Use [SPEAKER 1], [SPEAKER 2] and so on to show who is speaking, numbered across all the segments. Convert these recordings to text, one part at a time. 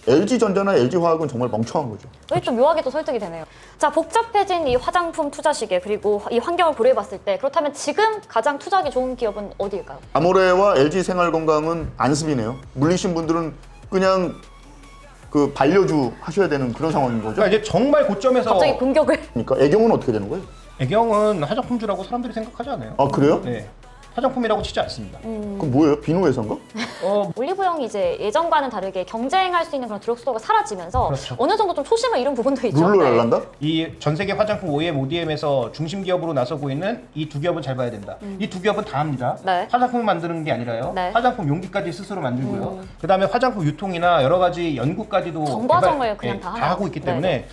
[SPEAKER 1] LG전자나 LG화학은 정말 멍청한 거죠.
[SPEAKER 2] 왜 좀 묘하게 또 설득이 되네요. 자, 복잡해진 이 화장품 투자 시계 그리고 이 환경을 고려해봤을 때 그렇다면 지금 가장 투자하기 좋은 기업은 어디일까요?
[SPEAKER 1] 아모레와 LG생활건강은 안습이네요. 물리신 분들은 그냥 그 반려주 하셔야 되는 그런 상황인 거죠.
[SPEAKER 3] 그러니까 이제 정말 고점에서
[SPEAKER 2] 갑자기 공격을.
[SPEAKER 1] 그러니까 애경은 어떻게 되는 거예요?
[SPEAKER 3] 애경은 화장품주라고 사람들이 생각하지 않아요.
[SPEAKER 1] 아 그래요?
[SPEAKER 3] 네, 화장품이라고 치지 않습니다.
[SPEAKER 1] 그럼 뭐예요? 비누회사인가?
[SPEAKER 2] 올리브영이 이제 예전과는 다르게 경쟁할 수 있는 그런 드럭스토어가 사라지면서
[SPEAKER 3] 그렇죠.
[SPEAKER 2] 어느 정도 좀 초심을 잃은 부분도 있죠.
[SPEAKER 1] 룰로
[SPEAKER 2] 네.
[SPEAKER 1] 날란다?
[SPEAKER 3] 이 전 세계 화장품 OEM, ODM에서 중심 기업으로 나서고 있는 이 두 기업은 잘 봐야 된다. 이 두 기업은 다 합니다.
[SPEAKER 2] 네.
[SPEAKER 3] 화장품을 만드는 게 아니라요.
[SPEAKER 2] 네.
[SPEAKER 3] 화장품 용기까지 스스로 만들고요. 그다음에 화장품 유통이나 여러 가지 연구까지도
[SPEAKER 2] 정과정을 그냥 다 하나요?
[SPEAKER 3] 하고 있기 때문에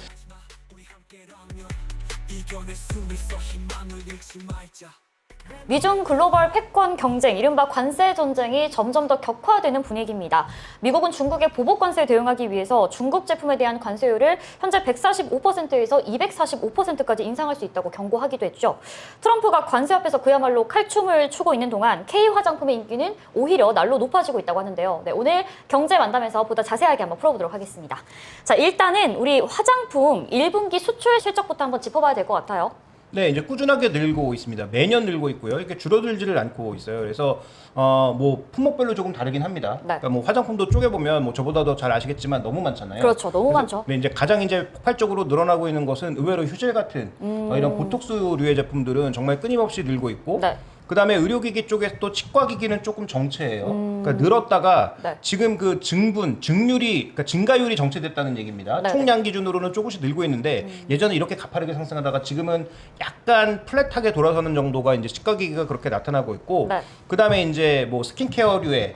[SPEAKER 2] 미중 글로벌 패권 경쟁, 이른바 관세 전쟁이 점점 더 격화되는 분위기입니다. 미국은 중국의 보복 관세에 대응하기 위해서 중국 제품에 대한 관세율을 현재 145%에서 245%까지 인상할 수 있다고 경고하기도 했죠. 트럼프가 관세 앞에서 그야말로 칼춤을 추고 있는 동안 K 화장품의 인기는 오히려 날로 높아지고 있다고 하는데요. 네, 오늘 경제 만담에서 보다 자세하게 한번 풀어보도록 하겠습니다. 자, 일단은 우리 화장품 1분기 수출 실적부터 한번 짚어봐야 될 것 같아요.
[SPEAKER 3] 네, 이제 꾸준하게 늘고 있습니다. 매년 늘고 있고요. 이렇게 줄어들지를 않고 있어요. 그래서 뭐 품목별로 조금 다르긴 합니다.
[SPEAKER 2] 네.
[SPEAKER 3] 그러니까 뭐 화장품도 쪼개보면 뭐 저보다 더 잘 아시겠지만 너무 많잖아요.
[SPEAKER 2] 그렇죠. 너무 많죠.
[SPEAKER 3] 네, 이제 가장 이제 폭발적으로 늘어나고 있는 것은 의외로 휴젤 같은 이런 보톡스류의 제품들은 정말 끊임없이 늘고 있고,
[SPEAKER 2] 네.
[SPEAKER 3] 그 다음에 의료기기 쪽에서 또 치과기기는 조금 정체예요. 그러니까 늘었다가
[SPEAKER 2] 네.
[SPEAKER 3] 지금 그 증률이, 그러니까 증가율이 정체됐다는 얘기입니다.
[SPEAKER 2] 네.
[SPEAKER 3] 총량 기준으로는 조금씩 늘고 있는데 예전에 이렇게 가파르게 상승하다가 지금은 약간 플랫하게 돌아서는 정도가 이제 치과기기가 그렇게 나타나고 있고,
[SPEAKER 2] 네.
[SPEAKER 3] 그 다음에 이제 뭐 스킨케어류의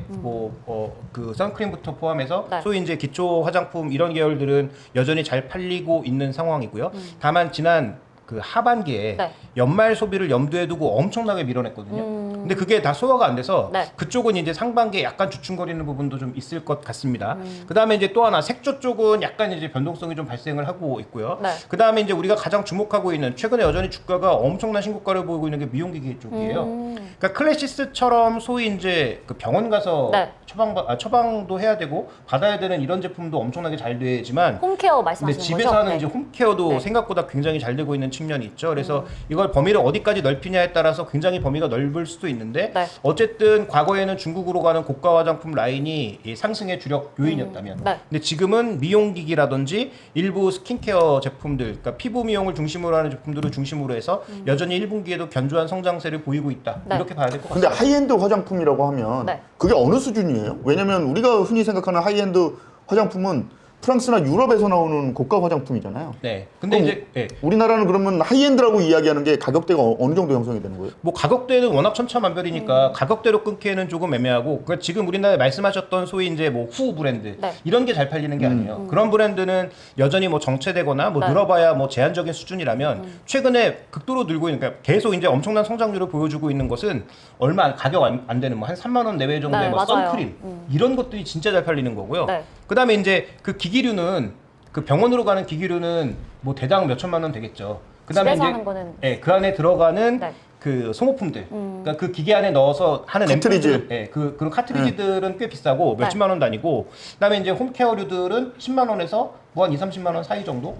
[SPEAKER 3] 그 선크림부터 포함해서
[SPEAKER 2] 네.
[SPEAKER 3] 소위 이제 기초 화장품 이런 계열들은 여전히 잘 팔리고 있는 상황이고요. 다만 지난 그 하반기에
[SPEAKER 2] 네.
[SPEAKER 3] 연말 소비를 염두에 두고 엄청나게 밀어냈거든요. 근데 그게 다 소화가 안 돼서
[SPEAKER 2] 네.
[SPEAKER 3] 그쪽은 이제 상반기에 약간 주춤거리는 부분도 좀 있을 것 같습니다. 그 다음에 이제 또 하나 색조 쪽은 약간 이제 변동성이 좀 발생을 하고 있고요.
[SPEAKER 2] 네.
[SPEAKER 3] 그 다음에 이제 우리가 가장 주목하고 있는 최근에 여전히 주가가 엄청난 신고가를 보이고 있는 게 미용기기 쪽이에요. 그러니까 클래시스처럼 소위 이제 그 병원 가서
[SPEAKER 2] 네.
[SPEAKER 3] 처방도 해야 되고 받아야 되는 이런 제품도 엄청나게 잘 되지만
[SPEAKER 2] 홈케어
[SPEAKER 3] 근데
[SPEAKER 2] 말씀하시는 거죠?
[SPEAKER 3] 집에서 하는
[SPEAKER 2] 네.
[SPEAKER 3] 이제 홈케어도
[SPEAKER 2] 네.
[SPEAKER 3] 생각보다 굉장히 잘 되고 있는 측면이 있죠. 그래서 이걸 범위를 어디까지 넓히냐에 따라서 굉장히 범위가 넓을 수도 있는데
[SPEAKER 2] 네.
[SPEAKER 3] 어쨌든 과거에는 중국으로 가는 고가 화장품 라인이 이 상승의 주력 요인이었다면
[SPEAKER 2] 네.
[SPEAKER 3] 근데 지금은 미용기기라든지 일부 스킨케어 제품들, 그러니까 피부 미용을 중심으로 하는 제품들을 중심으로 해서 여전히 1분기에도 견조한 성장세를 보이고 있다.
[SPEAKER 2] 네.
[SPEAKER 3] 이렇게 봐야 될 것
[SPEAKER 1] 근데
[SPEAKER 3] 같습니다.
[SPEAKER 1] 하이엔드 화장품이라고 하면
[SPEAKER 2] 네.
[SPEAKER 1] 그게 어느 수준이에요? 왜냐면 우리가 흔히 생각하는 하이엔드 화장품은 프랑스나 유럽에서 나오는 고가 화장품이잖아요.
[SPEAKER 3] 네. 근데
[SPEAKER 1] 그럼
[SPEAKER 3] 이제 예.
[SPEAKER 1] 우리나라는 그러면 하이엔드라고 이야기하는 게 가격대가 어느 정도 형성이 되는 거예요?
[SPEAKER 3] 뭐 가격대는 워낙 천차만별이니까 가격대로 끊기에는 조금 애매하고, 그러니까 지금 우리나라에 말씀하셨던 소위 이제 뭐 후 브랜드
[SPEAKER 2] 네.
[SPEAKER 3] 이런 게 잘 팔리는 게 아니에요. 그런 브랜드는 여전히 뭐 정체되거나 뭐
[SPEAKER 2] 네.
[SPEAKER 3] 늘어봐야 뭐 제한적인 수준이라면 최근에 극도로 늘고 있는, 그러니까 계속 이제 엄청난 성장률을 보여주고 있는 것은 얼마 가격 안 되는 뭐 한 3만 원 내외 정도의
[SPEAKER 2] 네,
[SPEAKER 3] 뭐
[SPEAKER 2] 맞아요.
[SPEAKER 3] 선크림 이런 것들이 진짜 잘 팔리는 거고요.
[SPEAKER 2] 네.
[SPEAKER 3] 그다음에 이제 그 기기류는 그 병원으로 가는 기기류는 뭐 대당 몇 천만 원 되겠죠. 그다음에
[SPEAKER 2] 집에서
[SPEAKER 3] 이제
[SPEAKER 2] 하는 거는
[SPEAKER 3] 예, 그 안에 들어가는
[SPEAKER 2] 네.
[SPEAKER 3] 그 소모품들, 그러니까 그 기계 안에 넣어서 하는
[SPEAKER 1] 카트리지.
[SPEAKER 3] 앰플들, 예, 그런 카트리지들은 꽤 비싸고
[SPEAKER 2] 네.
[SPEAKER 3] 몇십만 원도 아니고, 그다음에 이제 홈케어류들은 10만 원에서 뭐 한 2, 30만 원 사이 정도.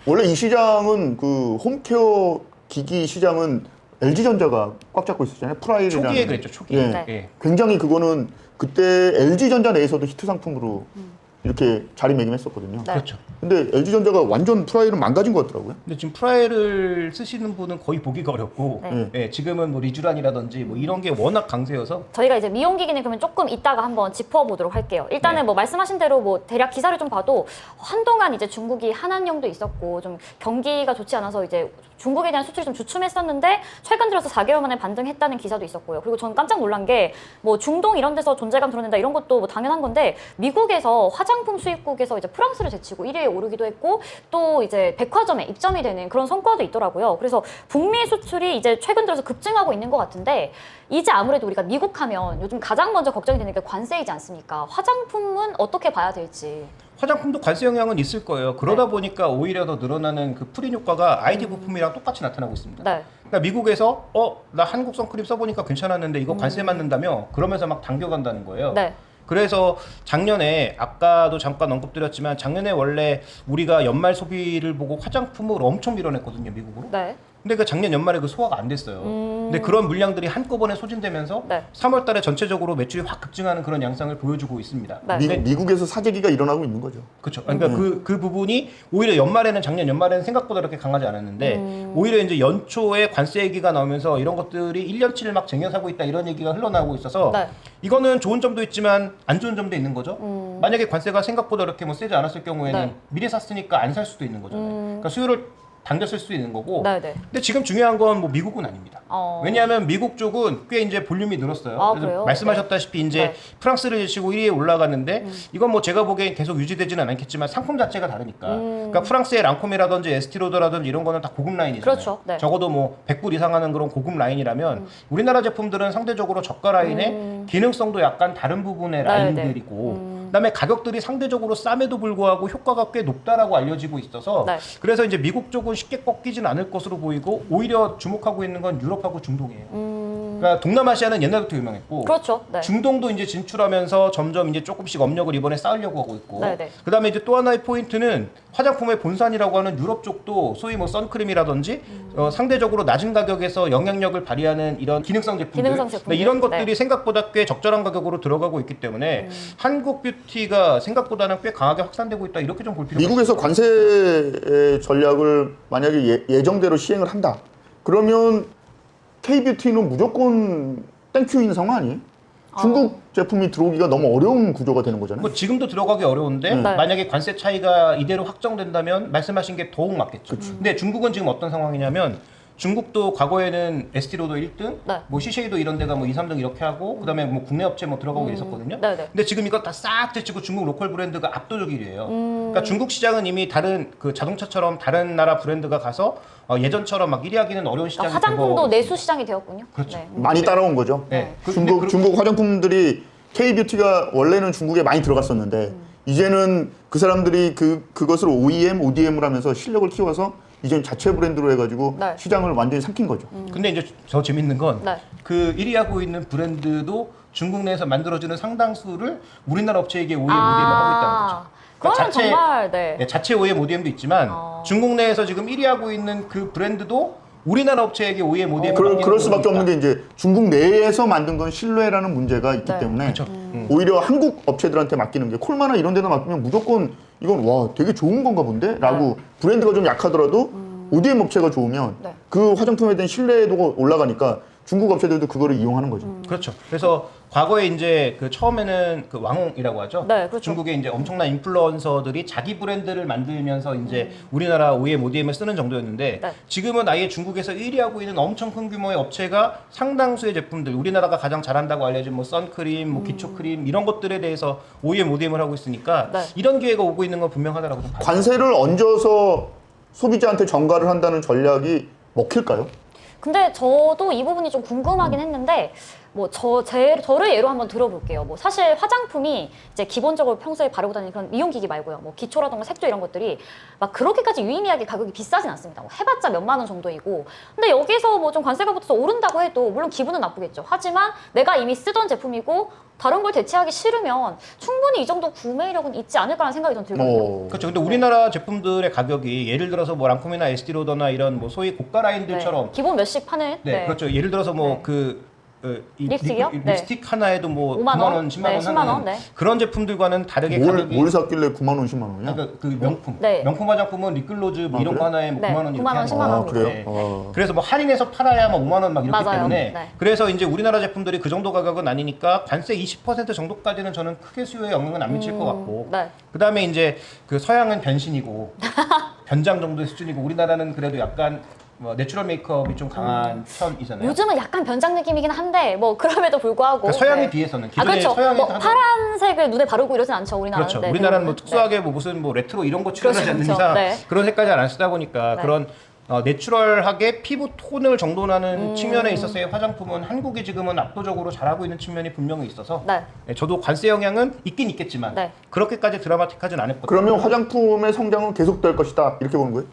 [SPEAKER 1] 원래 이 시장은 그 홈케어 기기 시장은 LG전자가 꽉 잡고 있었잖아요. 프라이드라는.
[SPEAKER 3] 초기에 그랬죠, 초기에.
[SPEAKER 1] 예.
[SPEAKER 2] 네.
[SPEAKER 3] 예.
[SPEAKER 1] 굉장히 그거는 그때 LG전자 내에서도 히트 상품으로 이렇게 자리매김했었거든요.
[SPEAKER 2] 네.
[SPEAKER 3] 그렇죠.
[SPEAKER 1] 근데 LG전자가 완전 프라이를 망가진 것 같더라고요.
[SPEAKER 3] 근데 지금 프라이를 쓰시는 분은 거의 보기가 어렵고,
[SPEAKER 2] 네.
[SPEAKER 3] 예, 지금은 뭐 리쥬란이라든지 뭐 이런 게 워낙 강세여서
[SPEAKER 2] 저희가 이제 미용기기는 그러면 조금 이따가 한번 짚어보도록 할게요. 일단은
[SPEAKER 3] 네.
[SPEAKER 2] 뭐 말씀하신 대로 뭐 대략 기사를 좀 봐도 한동안 이제 중국이 한한령도 있었고 좀 경기가 좋지 않아서 이제 중국에 대한 수출이 좀 주춤했었는데 최근 들어서 4개월 만에 반등했다는 기사도 있었고요. 그리고 저는 깜짝 놀란 게 뭐 중동 이런 데서 존재감 드러낸다 이런 것도 뭐 당연한 건데 미국에서 화장품 수입국에서 이제 프랑스를 제치고 1위에 오르기도 했고 또 이제 백화점에 입점이 되는 그런 성과도 있더라고요. 그래서 북미 수출이 이제 최근 들어서 급증하고 있는 것 같은데 이제 아무래도 우리가 미국 하면 요즘 가장 먼저 걱정이 되는 게 관세이지 않습니까? 화장품은 어떻게 봐야 될지.
[SPEAKER 3] 화장품도 관세 영향은 있을 거예요. 그러다 보니까 오히려 더 늘어나는 그 프린 효과가 아이디 부품이랑 똑같이 나타나고 있습니다.
[SPEAKER 2] 네.
[SPEAKER 3] 그러니까 미국에서 나 한국 선크림 써보니까 괜찮았는데 이거 관세 맞는다며 그러면서 막 당겨간다는 거예요.
[SPEAKER 2] 네.
[SPEAKER 3] 그래서 작년에 아까도 잠깐 언급드렸지만 작년에 원래 우리가 연말 소비를 보고 화장품을 엄청 밀어냈거든요, 미국으로.
[SPEAKER 2] 네.
[SPEAKER 3] 근데 그 작년 연말에 그 소화가 안 됐어요. 근데 그런 물량들이 한꺼번에 소진되면서
[SPEAKER 2] 네.
[SPEAKER 3] 3월 달에 전체적으로 매출이 확 급증하는 그런 양상을 보여주고 있습니다.
[SPEAKER 2] 네.
[SPEAKER 1] 미국에서 사재기가 일어나고 있는 거죠.
[SPEAKER 3] 그렇죠. 그러니까 그 부분이 오히려 연말에는 작년 연말에는 생각보다 그렇게 강하지 않았는데 오히려 이제 연초에 관세 얘기가 나오면서 이런 것들이 1년치를 막 쟁여사고 있다 이런 얘기가 흘러나오고 있어서
[SPEAKER 2] 네.
[SPEAKER 3] 이거는 좋은 점도 있지만 안 좋은 점도 있는 거죠. 만약에 관세가 생각보다 이렇게 뭐 세지 않았을 경우에는
[SPEAKER 2] 네.
[SPEAKER 3] 미리 샀으니까 안 살 수도 있는 거잖아요. 그러니까 수요를 당겼을 수도 있는 거고.
[SPEAKER 2] 네, 네.
[SPEAKER 3] 근데 지금 중요한 건 뭐 미국은 아닙니다. 왜냐하면 미국 쪽은 꽤 이제 볼륨이 늘었어요.
[SPEAKER 2] 아,
[SPEAKER 3] 그래서
[SPEAKER 2] 그래요?
[SPEAKER 3] 말씀하셨다시피 이제
[SPEAKER 2] 네.
[SPEAKER 3] 프랑스를 제치고 1위에 올라갔는데 이건 뭐 제가 보기엔 계속 유지되지는 않겠지만 상품 자체가 다르니까. 그러니까 프랑스의 랑콤이라든지 에스티로더라든지 이런 거는 다 고급 라인이잖아요.
[SPEAKER 2] 그렇죠. 네.
[SPEAKER 3] 적어도 뭐 100불 이상 하는 그런 고급 라인이라면 우리나라 제품들은 상대적으로 저가 라인에 기능성도 약간 다른 부분의
[SPEAKER 2] 네,
[SPEAKER 3] 라인들이고 그다음에 가격들이 상대적으로 쌈에도 불구하고 효과가 꽤 높다라고 알려지고 있어서
[SPEAKER 2] 네.
[SPEAKER 3] 그래서 이제 미국 쪽은 쉽게 꺾이진 않을 것으로 보이고 오히려 주목하고 있는 건 유럽하고 중동이에요. 그러니까 동남아시아는 옛날부터 유명했고
[SPEAKER 2] 그렇죠. 네.
[SPEAKER 3] 중동도 이제 진출하면서 점점 이제 조금씩 업력을 이번에 쌓으려고 하고 있고
[SPEAKER 2] 네네.
[SPEAKER 3] 그다음에 이제 또 하나의 포인트는 화장품의 본산이라고 하는 유럽 쪽도 소위 뭐 선크림이라든지 상대적으로 낮은 가격에서 영향력을 발휘하는 이런 기능성 제품들,
[SPEAKER 2] 기능성 제품들.
[SPEAKER 3] 이런 것들이
[SPEAKER 2] 네.
[SPEAKER 3] 생각보다 꽤 적절한 가격으로 들어가고 있기 때문에 한국 뷰티가 생각보다는 꽤 강하게 확산되고 있다 이렇게 좀 볼 필요가
[SPEAKER 1] 미국에서
[SPEAKER 3] 있습니다.
[SPEAKER 1] 관세 전략을 만약에 예정대로 시행을 한다. 그러면 K뷰티는 무조건 땡큐인 상황 아니에요? 중국 제품이 들어오기가 너무 어려운 구조가 되는 거잖아요.
[SPEAKER 3] 뭐 지금도 들어가기 어려운데
[SPEAKER 2] 네.
[SPEAKER 3] 만약에 관세 차이가 이대로 확정된다면 말씀하신 게 더욱 맞겠죠. 근데 중국은 지금 어떤 상황이냐면 중국도 과거에는 에스티로도 1등,
[SPEAKER 2] 네.
[SPEAKER 3] 뭐 시쉐이도 이런 데가 뭐 2, 3등 이렇게 하고 그다음에 뭐 국내 업체 뭐 들어가고 있었거든요.
[SPEAKER 2] 네네.
[SPEAKER 3] 근데 지금 이거 다 싹 제치고 중국 로컬 브랜드가 압도적 1위예요. 그러니까 중국 시장은 이미 다른 그 자동차처럼 다른 나라 브랜드가 가서 예전처럼 막 1위 하기는 어려운 시장이
[SPEAKER 2] 그러니까 화장품도
[SPEAKER 3] 되고
[SPEAKER 2] 내수 시장이 되었군요.
[SPEAKER 3] 그렇죠.
[SPEAKER 2] 네.
[SPEAKER 1] 많이 따라온 거죠.
[SPEAKER 3] 네.
[SPEAKER 1] 중국 화장품들이 K뷰티가 원래는 중국에 많이 들어갔었는데 이제는 그 사람들이 그것을 OEM, ODM을 하면서 실력을 키워서 이제는 자체 브랜드로 해가지고
[SPEAKER 2] 네.
[SPEAKER 1] 시장을 완전히 삼킨 거죠.
[SPEAKER 3] 근데 이제 더 재밌는 건
[SPEAKER 2] 네.
[SPEAKER 3] 그 1위 하고 있는 브랜드도 중국 내에서 만들어주는 상당수를 우리나라 업체에게 OEM, ODM을 하고 있다는 거죠.
[SPEAKER 2] 그러면
[SPEAKER 3] 자체-
[SPEAKER 2] 정말 네.
[SPEAKER 3] 네, 자체 OEM, ODM도 있지만 중국 내에서 지금 1위 하고 있는 그 브랜드도 우리나라 업체에게 OEM, ODM을
[SPEAKER 1] 그럴 수밖에 없는 게 이제 중국 내에서 만든 건 신뢰라는 문제가 있기
[SPEAKER 2] 네.
[SPEAKER 1] 때문에
[SPEAKER 3] 그렇죠.
[SPEAKER 1] 오히려 한국 업체들한테 맡기는 게 콜마나 이런 데다 맡기면 무조건 이건 와 되게 좋은 건가 본데? 라고 브랜드가 좀 약하더라도 ODM 업체가 좋으면
[SPEAKER 2] 네.
[SPEAKER 1] 그 화장품에 대한 신뢰도가 올라가니까 중국 업체들도 그거를 이용하는 거죠.
[SPEAKER 3] 그렇죠. 그래서 과거에 이제 그 처음에는 그 왕홍이라고 하죠.
[SPEAKER 2] 네, 그렇죠.
[SPEAKER 3] 중국의 이제 엄청난 인플루언서들이 자기 브랜드를 만들면서 이제 우리나라 OEM, ODM을 쓰는 정도였는데
[SPEAKER 2] 네.
[SPEAKER 3] 지금은 아예 중국에서 1위 하고 있는 엄청 큰 규모의 업체가 상당수의 제품들, 우리나라가 가장 잘한다고 알려진 뭐 선크림, 뭐 기초크림 이런 것들에 대해서 OEM, ODM을 하고 있으니까
[SPEAKER 2] 네.
[SPEAKER 3] 이런 기회가 오고 있는 건 분명하다라고 좀 봐요.
[SPEAKER 1] 관세를 얹어서 소비자한테 전가를 한다는 전략이 먹힐까요?
[SPEAKER 2] 근데 저도 이 부분이 좀 궁금하긴 했는데 뭐 저를 예로 한번 들어볼게요. 뭐 사실 화장품이 이제 기본적으로 평소에 바르고 다니는 그런 미용기기 말고요. 뭐 기초라던가 색조 이런 것들이 막 그렇게까지 유의미하게 가격이 비싸진 않습니다. 뭐 해봤자 몇만 원 정도이고. 근데 여기서 뭐 좀 관세가 붙어서 오른다고 해도 물론 기분은 나쁘겠죠. 하지만 내가 이미 쓰던 제품이고 다른 걸 대체하기 싫으면 충분히 이 정도 구매력은 있지 않을까라는 생각이 좀 들거든요.
[SPEAKER 3] 그렇죠. 근데 우리나라 제품들의 가격이 예를 들어서 뭐 랑콤이나 에스티로더나 이런 뭐 소위 고가 라인들처럼
[SPEAKER 2] 네. 기본 몇씩 파는
[SPEAKER 3] 네, 그렇죠. 예를 들어서 뭐
[SPEAKER 2] 네.
[SPEAKER 3] 그
[SPEAKER 2] 립스틱이요? 네.
[SPEAKER 3] 립스틱 하나에도 뭐
[SPEAKER 2] 5만
[SPEAKER 3] 9만
[SPEAKER 2] 원?
[SPEAKER 3] 원, 10만 원
[SPEAKER 2] 네, 10만
[SPEAKER 3] 하는
[SPEAKER 2] 원, 네.
[SPEAKER 3] 그런 제품들과는 다르게
[SPEAKER 1] 뭘
[SPEAKER 3] 가격이
[SPEAKER 1] 샀길래 9만 원, 10만 원이야?
[SPEAKER 3] 그러니까 그 명품,
[SPEAKER 2] 네.
[SPEAKER 3] 명품 화장품은 립글로즈 뭐
[SPEAKER 1] 아,
[SPEAKER 3] 이런
[SPEAKER 1] 그래?
[SPEAKER 3] 거 하나에 뭐
[SPEAKER 2] 네,
[SPEAKER 3] 9만 원 이렇게
[SPEAKER 2] 9만 원,
[SPEAKER 3] 하는
[SPEAKER 2] 10만
[SPEAKER 3] 거예요.
[SPEAKER 2] 원.
[SPEAKER 1] 그래요?
[SPEAKER 3] 네. 그래서 뭐 할인해서 팔아야 막 5만 원 막 이렇기
[SPEAKER 2] 맞아요.
[SPEAKER 3] 때문에
[SPEAKER 2] 네.
[SPEAKER 3] 그래서 이제 우리나라 제품들이 그 정도 가격은 아니니까 관세 20% 정도까지는 저는 크게 수요에 영향은 안 미칠 것 같고
[SPEAKER 2] 네.
[SPEAKER 3] 그다음에 이제 그 서양은 변신이고 변장 정도의 수준이고 우리나라는 그래도 약간 뭐 내추럴 메이크업이 좀 강한 편이잖아요.
[SPEAKER 2] 요즘은 약간 변장 느낌이긴 한데 뭐 그럼에도 불구하고
[SPEAKER 3] 그러니까 서양에
[SPEAKER 2] 네.
[SPEAKER 3] 비해서는 기존에
[SPEAKER 2] 그렇죠.
[SPEAKER 3] 서양에서
[SPEAKER 2] 뭐
[SPEAKER 3] 하던-
[SPEAKER 2] 파란색을 눈에 바르고 이러진 않죠. 우리나라는.
[SPEAKER 3] 그렇죠.
[SPEAKER 2] 네,
[SPEAKER 3] 우리나라는 뭐
[SPEAKER 2] 대부분은.
[SPEAKER 3] 특수하게 뭐 무슨 뭐 레트로 이런 거 출연하지
[SPEAKER 2] 그렇죠,
[SPEAKER 3] 않는
[SPEAKER 2] 그렇죠.
[SPEAKER 3] 이상
[SPEAKER 2] 네.
[SPEAKER 3] 그런 색깔 잘 안 쓰다 보니까
[SPEAKER 2] 네.
[SPEAKER 3] 그런 내추럴하게 피부 톤을 정돈하는 측면에 있어서의 화장품은 한국이 지금은 압도적으로 잘하고 있는 측면이 분명히 있어서
[SPEAKER 2] 네.
[SPEAKER 3] 네, 저도 관세 영향은 있긴 있겠지만
[SPEAKER 2] 네.
[SPEAKER 3] 그렇게까지 드라마틱하진 않았거든요.
[SPEAKER 1] 그러면 화장품의 성장은 계속될 것이다 이렇게 보는 거예요?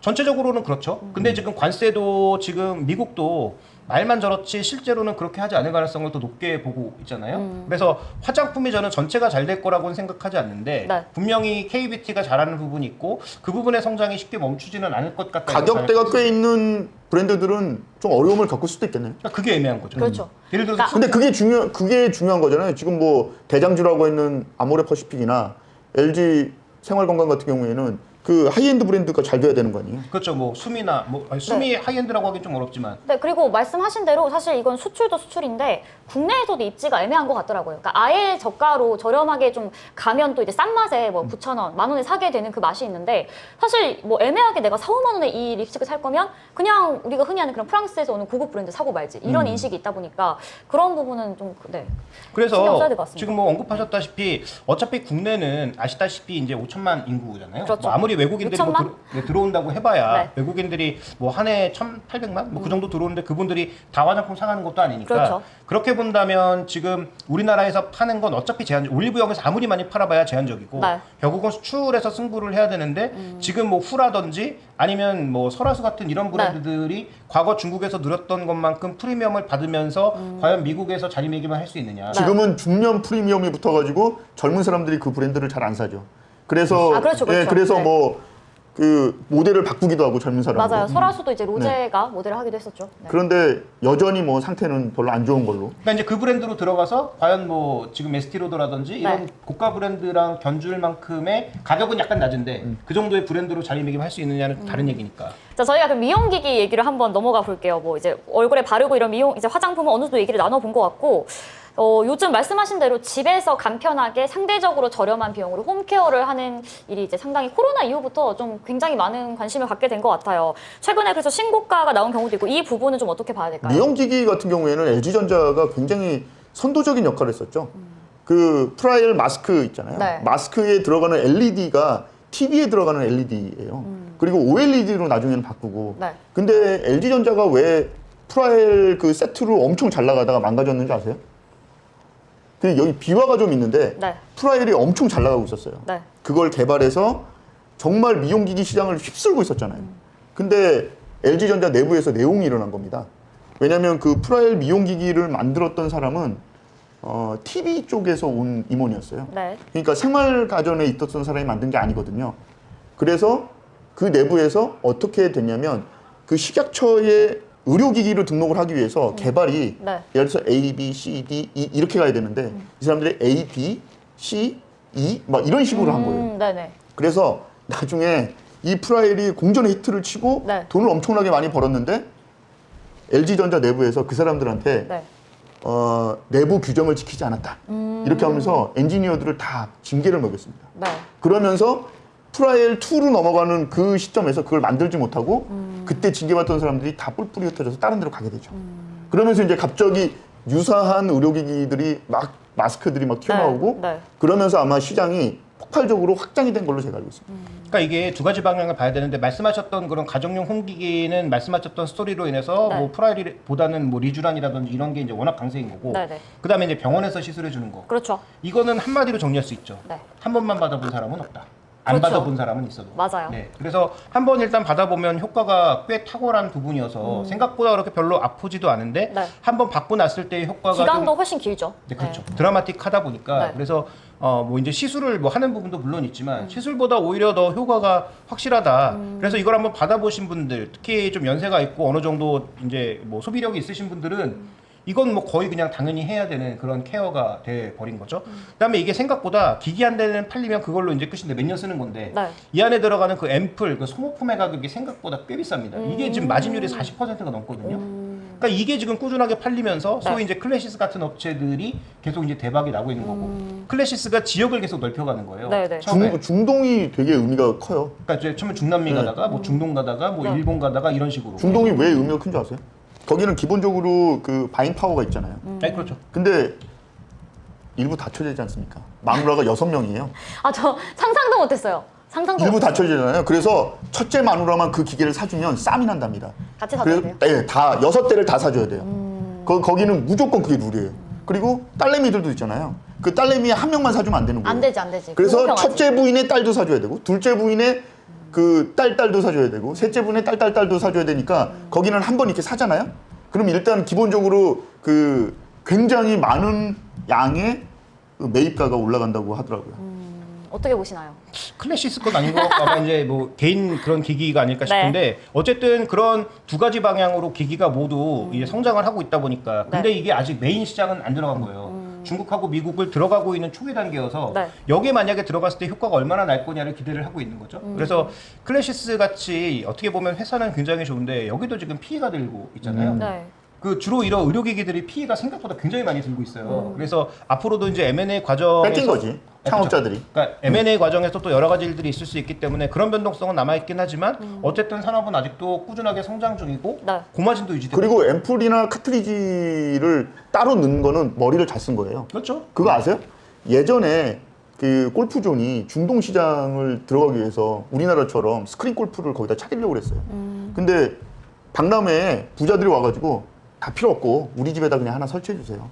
[SPEAKER 3] 전체적으로는 그렇죠. 근데 지금 관세도 지금 미국도 말만 저렇지 실제로는 그렇게 하지 않을 가능성을 더 높게 보고 있잖아요. 그래서 화장품이 저는 전체가 잘 될 거라고는 생각하지 않는데
[SPEAKER 2] 네.
[SPEAKER 3] 분명히 K뷰티가 잘하는 부분이 있고 그 부분의 성장이 쉽게 멈추지는 않을 것 같다.
[SPEAKER 1] 가격대가 꽤 있는 브랜드들은 좀 어려움을 겪을 수도 있겠네요.
[SPEAKER 3] 그러니까 그게 애매한 거죠.
[SPEAKER 2] 그렇죠.
[SPEAKER 3] 예를 들어서
[SPEAKER 2] 그러니까
[SPEAKER 1] 근데 그게 중요한 거잖아요. 지금 뭐 대장주라고 있는 아모레 퍼시픽이나 LG 생활건강 같은 경우에는 그 하이엔드 브랜드가 잘 돼야 되는 거 아니에요?
[SPEAKER 3] 그렇죠. 뭐 수미나 뭐 아니, 수미 하이엔드라고 하기 좀 어렵지만
[SPEAKER 2] 네, 그리고 말씀하신 대로 사실 이건 수출도 수출인데 국내에서도 입지가 애매한 것 같더라고요. 그러니까 아예 저가로 저렴하게 좀 가면 또 이제 싼 맛에 뭐 9,000원, 10,000원에 사게 되는 그 맛이 있는데 사실 뭐 애매하게 내가 4, 5만 원에 이 립스틱을 살 거면 그냥 우리가 흔히 하는 그런 프랑스에서 오는 고급 브랜드 사고 말지 이런 인식이 있다 보니까 그런 부분은 좀 네. 신경 써야
[SPEAKER 3] 그래서
[SPEAKER 2] 될 것 같습니다.
[SPEAKER 3] 지금 뭐 언급하셨다시피 어차피 국내는 아시다시피 이제 5천만 인구잖아요.
[SPEAKER 2] 그렇죠.
[SPEAKER 3] 뭐 아무리 외국인들이 뭐
[SPEAKER 2] 6천만?
[SPEAKER 3] 들어온다고 해봐야
[SPEAKER 2] 네.
[SPEAKER 3] 외국인들이 뭐 한 해 1,800만 뭐 그 정도 들어오는데 그분들이 다 화장품 사가는 것도 아니니까
[SPEAKER 2] 그렇죠.
[SPEAKER 3] 그렇게 본다면 지금 우리나라에서 파는 건 어차피 올리브영에서 아무리 많이 팔아봐야 제한적이고
[SPEAKER 2] 네.
[SPEAKER 3] 결국은 수출해서 승부를 해야 되는데 지금 뭐 후라든지 아니면 뭐 설화수 같은 이런 브랜드들이 과거 중국에서 누렸던 것만큼 프리미엄을 받으면서 과연 미국에서 자리매김을 할 수 있느냐.
[SPEAKER 1] 지금은 중년 프리미엄이 붙어가지고 젊은 사람들이 그 브랜드를 잘 안 사죠. 그래서
[SPEAKER 2] 아, 그렇죠, 그렇죠.
[SPEAKER 1] 예, 그래서
[SPEAKER 2] 네.
[SPEAKER 1] 뭐 그 모델을 바꾸기도 하고 젊은 사람들.
[SPEAKER 2] 맞아요. 설화수도 이제 로제가 모델을 하기도 했었죠. 네.
[SPEAKER 1] 그런데 여전히 뭐 상태는 별로 안 좋은 걸로.
[SPEAKER 3] 그러니까 이제 그 브랜드로 들어가서 과연 뭐 지금 에스티로더라든지 이런
[SPEAKER 2] 네.
[SPEAKER 3] 고가 브랜드랑 견줄 만큼의 가격은 약간 낮은데 그 정도의 브랜드로 자리매김할 수 있느냐는 다른 얘기니까.
[SPEAKER 2] 자, 저희가 그럼 미용기기 얘기를 한번 넘어가 볼게요. 뭐 이제 얼굴에 바르고 이런 미용 이제 화장품은 어느 정도 얘기를 나눠본 것 같고. 요즘 말씀하신 대로 집에서 간편하게 상대적으로 저렴한 비용으로 홈케어를 하는 일이 이제 상당히 코로나 이후부터 좀 굉장히 많은 관심을 갖게 된 것 같아요. 최근에 그래서 신고가가 나온 경우도 있고 이 부분은 좀 어떻게 봐야 될까요?
[SPEAKER 1] 미용기기 같은 경우에는 LG전자가 굉장히 선도적인 역할을 했었죠. 그 프라이얼 마스크 있잖아요.
[SPEAKER 2] 네.
[SPEAKER 1] 마스크에 들어가는 LED가 TV에 들어가는 LED예요. 그리고 OLED로 나중에는 바꾸고.
[SPEAKER 2] 네.
[SPEAKER 1] 근데 LG전자가 왜 프라이얼 그 세트로 엄청 잘 나가다가 망가졌는지 아세요? 그 여기 비화가 좀 있는데
[SPEAKER 2] 네.
[SPEAKER 1] 프라이얼이 엄청 잘 나가고 있었어요.
[SPEAKER 2] 네.
[SPEAKER 1] 그걸 개발해서 정말 미용기기 시장을 휩쓸고 있었잖아요. 근데 LG전자 내부에서 내용이 일어난 겁니다. 왜냐하면 그 프라이얼 미용기기를 만들었던 사람은 TV 쪽에서 온 임원이었어요.
[SPEAKER 2] 네.
[SPEAKER 1] 그러니까 생활가전에 있었던 사람이 만든 게 아니거든요. 그래서 그 내부에서 어떻게 됐냐면 그 식약처에 의료기기를 등록을 하기 위해서 개발이
[SPEAKER 2] 네.
[SPEAKER 1] 예를 들어서 A, B, C, D, E 이렇게 가야 되는데 이 사람들이 A, B, C, E 막 이런 식으로 한 거예요.
[SPEAKER 2] 네네.
[SPEAKER 1] 그래서 나중에 이 프라이얼이 공전의 히트를 치고
[SPEAKER 2] 네.
[SPEAKER 1] 돈을 엄청나게 많이 벌었는데 LG전자 내부에서 그 사람들한테
[SPEAKER 2] 네.
[SPEAKER 1] 내부 규정을 지키지 않았다. 이렇게 하면서 엔지니어들을 다 징계를 먹였습니다.
[SPEAKER 2] 네.
[SPEAKER 1] 그러면서 프라이얼 2로 넘어가는 그 시점에서 그걸 만들지 못하고 그때 징계받던 사람들이 다 뿔뿔이 흩어져서 다른 데로 가게 되죠. 그러면서 이제 갑자기 유사한 의료기기들이 막 마스크들이 막 튀어나오고
[SPEAKER 2] 네.
[SPEAKER 1] 그러면서 아마 시장이 폭발적으로 확장이 된 걸로 제가 알고 있습니다.
[SPEAKER 3] 그러니까 이게 두 가지 방향을 봐야 되는데 말씀하셨던 그런 가정용 홈기기는 말씀하셨던 스토리로 인해서
[SPEAKER 2] 네.
[SPEAKER 3] 뭐 프라이얼보다는 뭐 리쥬란이라든지 이런 게 이제 워낙 강세인 거고
[SPEAKER 2] 네네.
[SPEAKER 3] 그다음에 이제 병원에서 시술해 주는 거.
[SPEAKER 2] 그렇죠.
[SPEAKER 3] 이거는 한마디로 정리할 수 있죠.
[SPEAKER 2] 네.
[SPEAKER 3] 한 번만 받아본 사람은 없다. 안
[SPEAKER 2] 그렇죠.
[SPEAKER 3] 받아본 사람은 있어도.
[SPEAKER 2] 맞아요.
[SPEAKER 3] 네. 그래서 한 번 일단 받아보면 효과가 꽤 탁월한 부분이어서 생각보다 그렇게 별로 아프지도 않은데
[SPEAKER 2] 네.
[SPEAKER 3] 한 번 받고 났을 때의 효과가 좀
[SPEAKER 2] 기간도 훨씬 길죠.
[SPEAKER 3] 네, 그렇죠. 드라마틱하다 보니까
[SPEAKER 2] 네.
[SPEAKER 3] 그래서 뭐 이제 시술을 뭐 하는 부분도 물론 있지만 시술보다 오히려 더 효과가 확실하다. 그래서 이걸 한번 받아보신 분들, 특히 좀 연세가 있고 어느 정도 이제 뭐 소비력이 있으신 분들은 이건 뭐 거의 그냥 당연히 해야 되는 그런 케어가 돼 버린 거죠. 그다음에 이게 생각보다 기기 한 대는 팔리면 그걸로 이제 끝인데 몇 년 쓰는 건데
[SPEAKER 2] 네.
[SPEAKER 3] 이 안에 들어가는 그 앰플, 그 소모품의 가격이 생각보다 꽤 비쌉니다. 이게 지금 마진율이 40%가 넘거든요. 그러니까 이게 지금 꾸준하게 팔리면서 소위
[SPEAKER 2] 네.
[SPEAKER 3] 이제 클래시스 같은 업체들이 계속 이제 대박이 나고 있는 거고 클래시스가 지역을 계속 넓혀가는 거예요.
[SPEAKER 2] 네네.
[SPEAKER 3] 처음에.
[SPEAKER 1] 중동이 되게 의미가 커요.
[SPEAKER 3] 그러니까 이제 처음에 중남미 가다가 뭐 중동 가다가 뭐
[SPEAKER 2] 네.
[SPEAKER 3] 일본 가다가 이런 식으로.
[SPEAKER 1] 중동이 왜 의미가 큰 줄 아세요? 거기는 기본적으로 그 바잉 파워가 있잖아요.
[SPEAKER 3] 네, 그렇죠.
[SPEAKER 1] 근데 일부 닫혀져 있지 않습니까? 마누라가 6명이에요.
[SPEAKER 2] 아, 저 상상도 못했어요. 상상도
[SPEAKER 1] 일부
[SPEAKER 2] 못했어요.
[SPEAKER 1] 닫혀지잖아요. 그래서 첫째 마누라만 그 기계를 사주면 쌈이 난답니다.
[SPEAKER 2] 같이 사줘야 돼요?
[SPEAKER 1] 네, 다 6대를 다 사줘야 돼요. 거기는 무조건 그게 룰이에요. 그리고 딸내미들도 있잖아요. 그 딸내미 한 명만 사주면 안 되는 거예요.
[SPEAKER 2] 안 되지, 안 되지.
[SPEAKER 1] 그래서
[SPEAKER 2] 불공평하지.
[SPEAKER 1] 첫째 부인의 딸도 사줘야 되고 둘째 부인의 그 딸도 사줘야 되고 셋째 부인의 딸도 사줘야 되니까 거기는 한 번 이렇게 사잖아요. 그럼 일단 기본적으로 그 굉장히 많은 양의 그 매입가가 올라간다고 하더라고요.
[SPEAKER 2] 어떻게 보시나요?
[SPEAKER 3] 클래시스 건 아닌 것 같고 아마 이제 뭐 개인 그런 기기가 아닐까
[SPEAKER 2] 네.
[SPEAKER 3] 싶은데 어쨌든 그런 두 가지 방향으로 기기가 모두 이제 성장을 하고 있다 보니까 근데
[SPEAKER 2] 네.
[SPEAKER 3] 이게 아직 메인 시장은 안 들어간 거예요. 중국하고 미국을 들어가고 있는 초기 단계여서
[SPEAKER 2] 네.
[SPEAKER 3] 여기에 만약에 들어갔을 때 효과가 얼마나 날 거냐를 기대를 하고 있는 거죠. 그래서 클래시스 같이 어떻게 보면 회사는 굉장히 좋은데 여기도 지금 피해가 들고 있잖아요.
[SPEAKER 2] 네.
[SPEAKER 3] 그 주로 이런 의료기기들이 피해가 생각보다 굉장히 많이 들고 있어요. 그래서 앞으로도 이제 M&A 과정에서
[SPEAKER 1] 뺏긴 거지. 창업자들이.
[SPEAKER 3] 그러니까 M&A 과정에서 또 여러 가지 일들이 있을 수 있기 때문에 그런 변동성은 남아 있긴 하지만 어쨌든 산업은 아직도 꾸준하게 성장 중이고
[SPEAKER 2] 네.
[SPEAKER 3] 고마진도 유지되고
[SPEAKER 1] 그리고 앰플이나 카트리지를 따로 넣는 거는 머리를 잘 쓴 거예요.
[SPEAKER 3] 그렇죠.
[SPEAKER 1] 그거 아세요? 예전에 그 골프존이 중동 시장을 들어가기 위해서 우리나라처럼 스크린 골프를 거기다 차리려고 그랬어요. 근데 박람회에 부자들이 와가지고 다 필요 없고 우리 집에다 그냥 하나 설치해 주세요.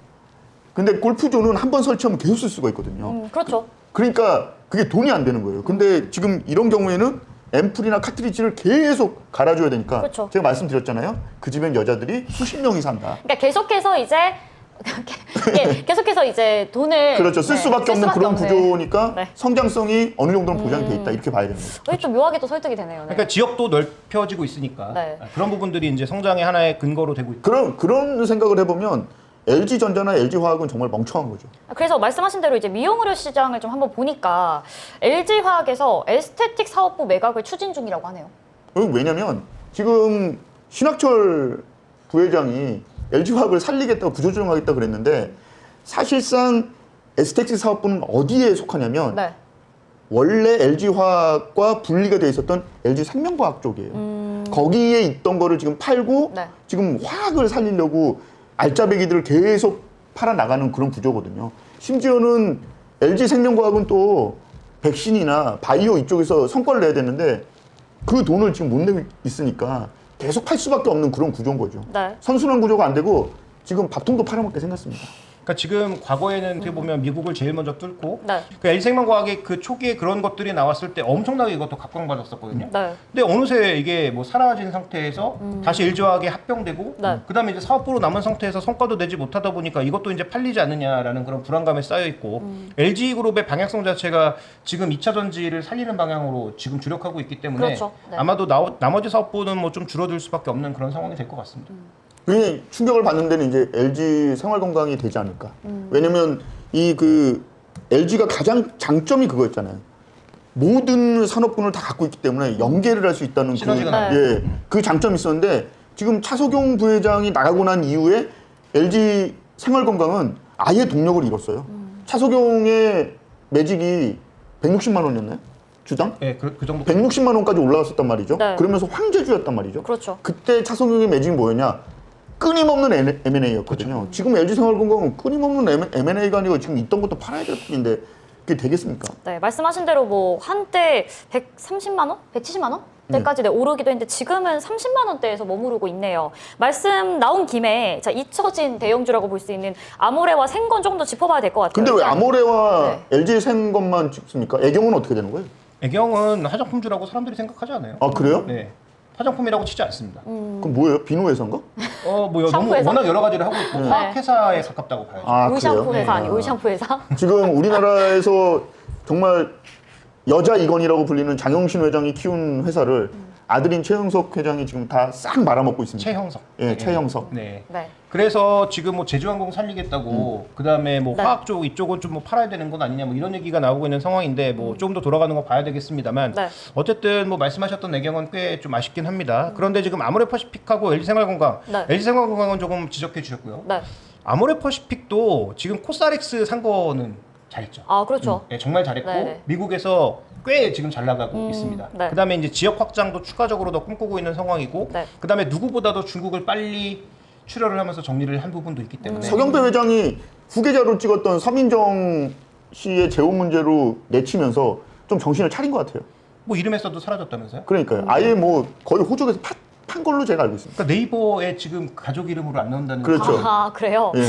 [SPEAKER 1] 근데 골프존은 한 번 설치하면 계속 쓸 수가 있거든요.
[SPEAKER 2] 그렇죠.
[SPEAKER 1] 그러니까 그게 돈이 안 되는 거예요. 근데 지금 이런 경우에는 앰플이나 카트리지를 계속 갈아줘야 되니까
[SPEAKER 2] 그렇죠.
[SPEAKER 1] 제가 말씀드렸잖아요. 그 집엔 여자들이 수십 명이 산다.
[SPEAKER 2] 그러니까 계속해서 이제 계속해서 이제 돈을
[SPEAKER 1] 그렇죠. 쓸 수밖에 없는 그런 구조니까
[SPEAKER 2] 네.
[SPEAKER 1] 성장성이 어느 정도는 보장이 돼 있다. 이렇게 봐야 되는 거죠.
[SPEAKER 2] 여기 좀 묘하게 또 설득이 되네요. 네.
[SPEAKER 3] 그러니까 지역도 넓혀지고 있으니까
[SPEAKER 2] 네.
[SPEAKER 3] 그런 부분들이 이제 성장의 하나의 근거로 되고 있다.
[SPEAKER 1] 그런 생각을 해보면 LG전자나 LG화학은 정말 멍청한 거죠.
[SPEAKER 2] 그래서 말씀하신 대로 이제 미용 의료 시장을 좀 한번 보니까 LG화학에서 에스테틱 사업부 매각을 추진 중이라고 하네요.
[SPEAKER 1] 왜냐면 지금 신학철 부회장이 LG화학을 살리겠다고 구조조정하겠다 그랬는데 사실상 에스테틱 사업부는 어디에 속하냐면
[SPEAKER 2] 네.
[SPEAKER 1] 원래 LG화학과 분리가 돼 있었던 LG생명과학 쪽이에요. 거기에 있던 거를 지금 팔고
[SPEAKER 2] 네.
[SPEAKER 1] 지금 화학을 살리려고 알짜배기들을 계속 팔아나가는 그런 구조거든요. 심지어는 LG생명과학은 또 백신이나 바이오 이쪽에서 성과를 내야 되는데 그 돈을 지금 못 내고 있으니까 계속 팔 수밖에 없는 그런 구조인 거죠.
[SPEAKER 2] 네.
[SPEAKER 1] 선순환 구조가 안 되고 지금 밥통도 팔아먹게 생겼습니다.
[SPEAKER 3] 그러니까 지금 과거에는 어떻게 보면 미국을 제일 먼저 뚫고
[SPEAKER 2] 네.
[SPEAKER 3] 그 LG생명과학의 그 초기에 그런 것들이 나왔을 때 엄청나게 이것도 각광받았었거든요.
[SPEAKER 2] 네.
[SPEAKER 3] 근데 어느새 이게 뭐 사라진 상태에서 다시 LG화학에 합병되고
[SPEAKER 2] 네.
[SPEAKER 3] 그다음에 이제 사업부로 남은 상태에서 성과도 내지 못하다 보니까 이것도 이제 팔리지 않느냐라는 그런 불안감에 쌓여 있고 LG그룹의 방향성 자체가 지금 2차 전지를 살리는 방향으로 지금 주력하고 있기 때문에
[SPEAKER 2] 그렇죠. 네.
[SPEAKER 3] 아마도 나머지 사업부는 뭐 좀 줄어들 수밖에 없는 그런 상황이 될 것 같습니다.
[SPEAKER 1] 그게 충격을 받는 데는 이제 LG 생활건강이 되지 않을까. 왜냐면 이 그 LG가 가장 장점이 그거였잖아요. 모든 산업군을 다 갖고 있기 때문에 연계를 할 수 있다는
[SPEAKER 3] 시너지가
[SPEAKER 2] 나요.
[SPEAKER 1] 예, 그 장점이 있었는데 지금 차석용 부회장이 나가고 난 이후에 LG 생활건강은 아예 동력을 잃었어요. 차석용의 매직이 160만 원이었나요? 주당?
[SPEAKER 3] 네, 그 정도.
[SPEAKER 1] 160만 원까지 올라갔었단 말이죠.
[SPEAKER 2] 네.
[SPEAKER 1] 그러면서 황제주였단 말이죠.
[SPEAKER 2] 그렇죠.
[SPEAKER 1] 그때 차석용의 매직이 뭐였냐? 끊임없는 M&A였거든요.
[SPEAKER 3] 그렇죠.
[SPEAKER 1] 지금 LG생활건강은 끊임없는 M&A가 아니고 지금 있던 것도 팔아야 될 뿐인데 그게 되겠습니까?
[SPEAKER 2] 네, 말씀하신 대로 뭐 한때 130만 원, 170만 원 때까지 오르기도 했는데 지금은 30만 원대에서 머무르고 있네요. 말씀 나온 김에 자, 잊혀진 대형주라고 볼 수 있는 아모레와 생건 조금 더 짚어봐야 될 것 같아요.
[SPEAKER 1] 근데 왜
[SPEAKER 2] 일단
[SPEAKER 1] 아모레와 LG생건만 찍습니까? 애경은 어떻게 되는 거예요?
[SPEAKER 3] 애경은 화장품주라고 사람들이 생각하지 않아요.
[SPEAKER 1] 아 그래요?
[SPEAKER 3] 네. 화장품이라고 치지 않습니다.
[SPEAKER 1] 그럼 뭐예요? 비누회사인가?
[SPEAKER 3] 뭐 너무
[SPEAKER 2] 샴푸 회사?
[SPEAKER 3] 워낙 여러 가지를 하고 있고 화학회사에 가깝다고 봐야죠.
[SPEAKER 1] 아
[SPEAKER 2] 울샴푸
[SPEAKER 1] 그래요?
[SPEAKER 2] 회사 아니에요? 울샴푸 회사?
[SPEAKER 1] 지금 우리나라에서 정말 여자 이건이라고 불리는 장영신 회장이 키운 회사를 아들인 최영석 회장이 지금 다 싹 말아먹고 있습니다.
[SPEAKER 3] 최형석.
[SPEAKER 1] 예, 최형석.
[SPEAKER 3] 네.
[SPEAKER 2] 네.
[SPEAKER 3] 그래서 지금 뭐 제주항공 살리겠다고 그다음에 뭐
[SPEAKER 2] 네.
[SPEAKER 3] 화학 쪽 이쪽은 좀 뭐 팔아야 되는 건 아니냐 뭐 이런 얘기가 나오고 있는 상황인데 뭐 조금 더 돌아가는 거 봐야 되겠습니다만
[SPEAKER 2] 네.
[SPEAKER 3] 어쨌든 뭐 말씀하셨던 애경은 꽤 좀 아쉽긴 합니다. 그런데 지금 아모레퍼시픽하고 LG생활건강,
[SPEAKER 2] 네.
[SPEAKER 3] LG생활건강은 조금 지적해 주셨고요.
[SPEAKER 2] 네.
[SPEAKER 3] 아모레퍼시픽도 지금 코스알엑스 산 거는 잘했죠.
[SPEAKER 2] 아, 그렇죠.
[SPEAKER 3] 네, 정말 잘했고
[SPEAKER 2] 네네.
[SPEAKER 3] 미국에서 꽤 지금 잘 나가고 있습니다.
[SPEAKER 2] 네.
[SPEAKER 3] 그다음에 이제 지역 확장도 추가적으로 더 꿈꾸고 있는 상황이고
[SPEAKER 2] 네.
[SPEAKER 3] 그다음에 누구보다도 중국을 빨리 출혈을 하면서 정리를 한 부분도 있기 때문에
[SPEAKER 1] 서경배 회장이 후계자로 찍었던 서민정 씨의 재혼 문제로 내치면서 좀 정신을 차린 것 같아요.
[SPEAKER 3] 뭐 이름에서도 사라졌다면서요?
[SPEAKER 1] 그러니까요. 아예 뭐 거의 호적에서 판 걸로 제가 알고 있습니다.
[SPEAKER 3] 그러니까 네이버에 지금 가족 이름으로 안 나온다는.
[SPEAKER 1] 그렇죠.
[SPEAKER 2] 아, 그래요?
[SPEAKER 1] 예.